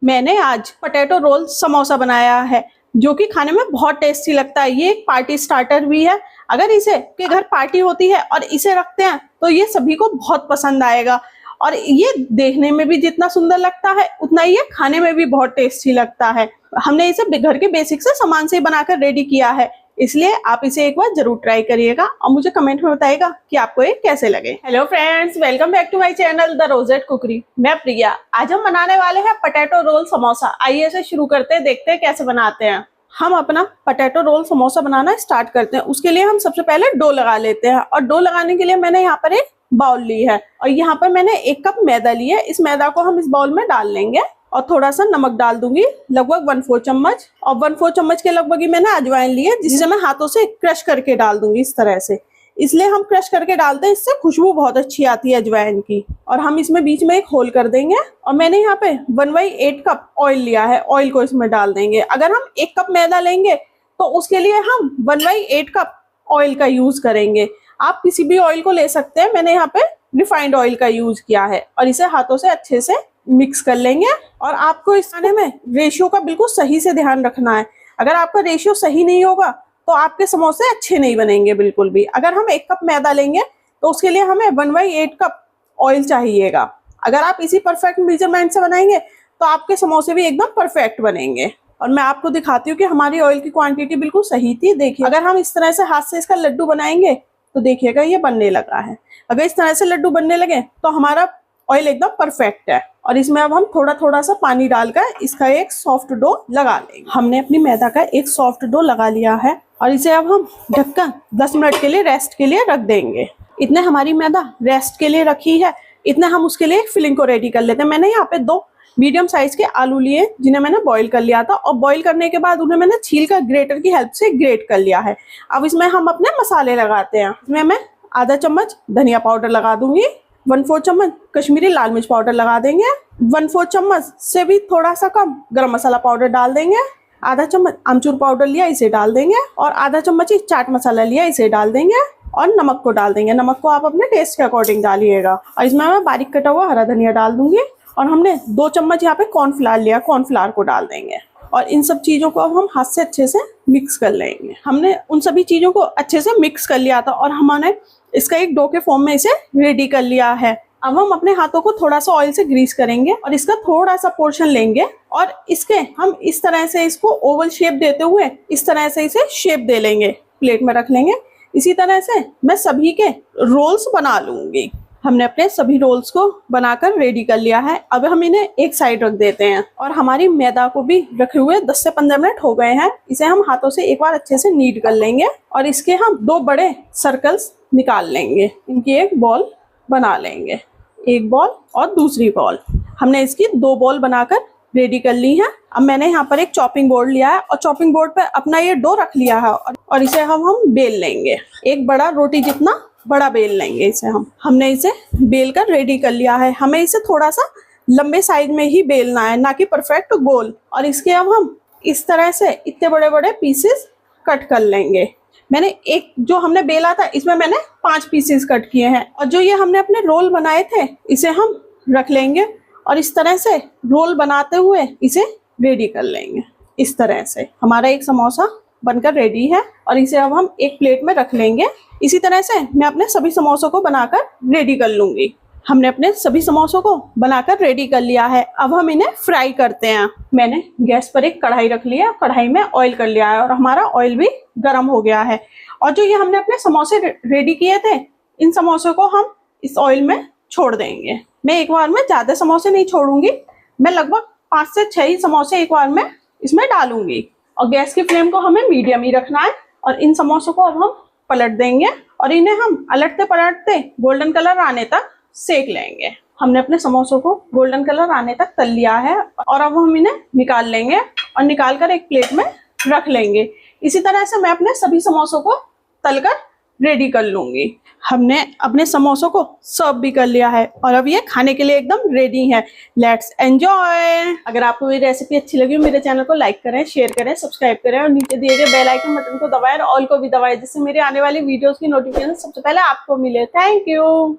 मैंने आज potato role samosa बनाया है जो कि खाने में बहुत टेस्टी लगता है। ये एक पार्टी स्टार्टर भी है। अगर इसे के घर पार्टी होती है और इसे रखते हैं तो ये सभी को बहुत पसंद आएगा। और ये देखने में भी जितना सुंदर लगता है उतना ही ये खाने में भी बहुत टेस्टी लगता है। हमने इसे घर के बेसिक से सामान से ही बनाकर रेडी किया है, इसलिए आप इसे एक बार जरूर ट्राई करिएगा और मुझे कमेंट में बताइएगा कि आपको ये कैसे लगे। Hello friends, welcome back to my channel the rosette cookery. मैं प्रिया। आज हम बनाने वाले हैं पोटैटो रोल समोसा। आइए इसे शुरू करते हैं, देखते हैं कैसे बनाते हैं। हम अपना पोटैटो रोल समोसा बनाना स्टार्ट करते हैं। उसके लिए हम सबसे पहले डो लगा लेते हैं और डो लगाने के लिए मैंने यहाँ पर एक बाउल ली है और यहाँ पर मैंने 1 कप मैदा लिया है। इस मैदा को हम इस बाउल में डाल लेंगे और थोड़ा सा नमक डाल दूंगी, लगभग 1/4 चम्मच। और 1/4 चम्मच के लगभग ही मैंने अजवाइन ली है, जिसे मैं हाथों से क्रश करके डाल दूंगी इस तरह से। इसलिए हम क्रश करके डालते हैं, इससे खुशबू बहुत अच्छी आती है अजवाइन की। और हम इसमें बीच में एक होल कर देंगे और मैंने यहाँ पे 1/8 कप ऑयल लिया है। ऑयल को इसमें डाल देंगे। अगर हम 1 कप मैदा लेंगे तो उसके लिए हम 1/8 कप ऑयल का यूज करेंगे। आप किसी भी ऑयल को ले सकते हैं। मैंने यहाँ पे रिफाइंड ऑयल का यूज किया है और इसे हाथों से अच्छे से मिक्स कर लेंगे। और आपको इस खाने में रेशियो का बिल्कुल सही से ध्यान रखना है। अगर आपका रेशियो सही नहीं होगा तो आपके समोसे अच्छे नहीं बनेंगे बिल्कुल भी। अगर हम 1 कप मैदा लेंगे तो उसके लिए हमें 1/8 कप ऑयल चाहिएगा। अगर आप इसी परफेक्ट मेजरमेंट से बनाएंगे तो आपके समोसे भी एकदम परफेक्ट बनेंगे। और मैं आपको दिखाती हूँ कि हमारी ऑयल की क्वांटिटी बिल्कुल सही थी। देखिए, अगर हम इस तरह से हाथ से इसका लड्डू बनाएंगे तो देखिएगा ये बनने लगा है। अगर इस तरह से लड्डू बनने लगे तो हमारा ऑयल एकदम परफेक्ट है। और इसमें अब हम थोड़ा थोड़ा सा पानी डालकर इसका एक सॉफ्ट डो लगा लेंगे। हमने अपनी मैदा का एक सॉफ्ट डो लगा लिया है और इसे अब हम ढककर 10 मिनट के लिए रेस्ट के लिए रख देंगे। इतने हमारी मैदा रेस्ट के लिए रखी है, इतने हम उसके लिए फिलिंग को रेडी कर लेते हैं। मैंने यहाँ पे 2 मीडियम साइज के आलू लिए जिन्हें मैंने बॉईल कर लिया था और बॉईल करने के बाद उन्हें मैंने छील कर ग्रेटर की हेल्प से ग्रेट कर लिया है। अब इसमें हम अपने मसाले लगाते हैं। इसमें मैं आधा चम्मच धनिया पाउडर लगा दूंगी, 1/4 चम्मच कश्मीरी लाल मिर्च पाउडर लगा देंगे, 1/4 चम्मच से भी थोड़ा सा कम गरम मसाला पाउडर डाल देंगे, आधा चम्मच आमचूर पाउडर लिया इसे डाल देंगे और आधा चम्मच ही चाट मसाला लिया इसे डाल देंगे और नमक को डाल देंगे। नमक को आप अपने टेस्ट के अकॉर्डिंग डालिएगा। और इसमें मैं बारीक कटा हुआ हरा धनिया डाल दूंगी और हमने 2 चम्मच यहाँ पे कॉर्नफ्लावर लिया, कॉर्नफ्लावर को डाल देंगे और इन सब चीजों को अब हम हाथ से अच्छे से मिक्स कर लेंगे। हमने उन सभी चीजों को अच्छे से मिक्स कर लिया था और हमने इसका एक डो के फॉर्म में इसे रेडी कर लिया है। अब हम अपने हाथों को थोड़ा सा ऑयल से ग्रीस करेंगे और इसका थोड़ा सा पोर्शन लेंगे और इसके हम इस तरह से इसको ओवल शेप देते हुए इस तरह से इसे शेप दे लेंगे, प्लेट में रख लेंगे। इसी तरह से मैं सभी के रोल्स बना लूंगी। हमने अपने सभी रोल्स को बनाकर रेडी कर लिया है। अब हम इन्हें एक साइड रख देते हैं और हमारी मैदा को भी रखे हुए 10 से 15 मिनट हो गए हैं। इसे हम हाथों से एक बार अच्छे से नीड कर लेंगे और इसके हम 2 बड़े सर्कल्स निकाल लेंगे। इनकी एक बॉल बना लेंगे, एक बॉल और दूसरी बॉल। हमने इसकी 2 बॉल बनाकर रेडी कर ली है। अब मैंने यहाँ पर एक चॉपिंग बोर्ड लिया है और चॉपिंग बोर्ड पर अपना ये डो रख लिया है और इसे हम बेल लेंगे। एक बड़ा रोटी जितना बड़ा बेल लेंगे इसे हमने इसे बेल कर रेडी कर लिया है। हमें इसे थोड़ा सा लंबे साइज में ही बेलना है, ना कि परफेक्ट गोल। और इसके अब हम इस तरह से इतने बड़े बड़े पीसेस कट कर लेंगे। मैंने एक जो हमने बेला था इसमें मैंने 5 पीसेस कट किए हैं और जो ये हमने अपने रोल बनाए थे इसे हम रख लेंगे और इस तरह से रोल बनाते हुए इसे रेडी कर लेंगे। इस तरह से हमारा एक समोसा बनकर रेडी है और इसे अब हम एक प्लेट में रख लेंगे। इसी तरह से मैं अपने सभी समोसों को बनाकर रेडी कर लूंगी। हमने अपने सभी समोसों को बनाकर रेडी कर लिया है। अब हम इन्हें फ्राई करते हैं। मैंने गैस पर एक कढ़ाई रख लिया, कढ़ाई में ऑयल कर लिया है और हमारा ऑयल भी गर्म हो गया है। और जो ये हमने अपने समोसे रेडी किए थे इन समोसों को हम इस ऑयल में छोड़ देंगे। मैं एक बार में ज्यादा समोसे नहीं छोड़ूंगी, मैं लगभग 5 से 6 ही समोसे एक बार में इसमें डालूंगी। और गैस की फ्लेम को हमें मीडियम ही रखना है। और इन समोसों को अब हम पलट देंगे और इन्हें हम अलटते पलटते गोल्डन कलर आने तक सेक लेंगे। हमने अपने समोसों को गोल्डन कलर आने तक तल लिया है और अब हम इन्हें निकाल लेंगे और निकाल कर एक प्लेट में रख लेंगे। इसी तरह से मैं अपने सभी समोसों को तलकर रेडी कर लूंगी। हमने अपने समोसों को सर्व भी कर लिया है और अब ये खाने के लिए एकदम रेडी है। Let's enjoy. अगर आपको ये रेसिपी अच्छी लगी मेरे चैनल को लाइक करें, शेयर करें, सब्सक्राइब करें और नीचे दिए गए बेल आइकन बटन को दबाएं और ऑल को भी दबाएं, जिससे मेरे आने वाली वीडियोस की नोटिफिकेशन सबसे पहले आपको मिले। Thank you.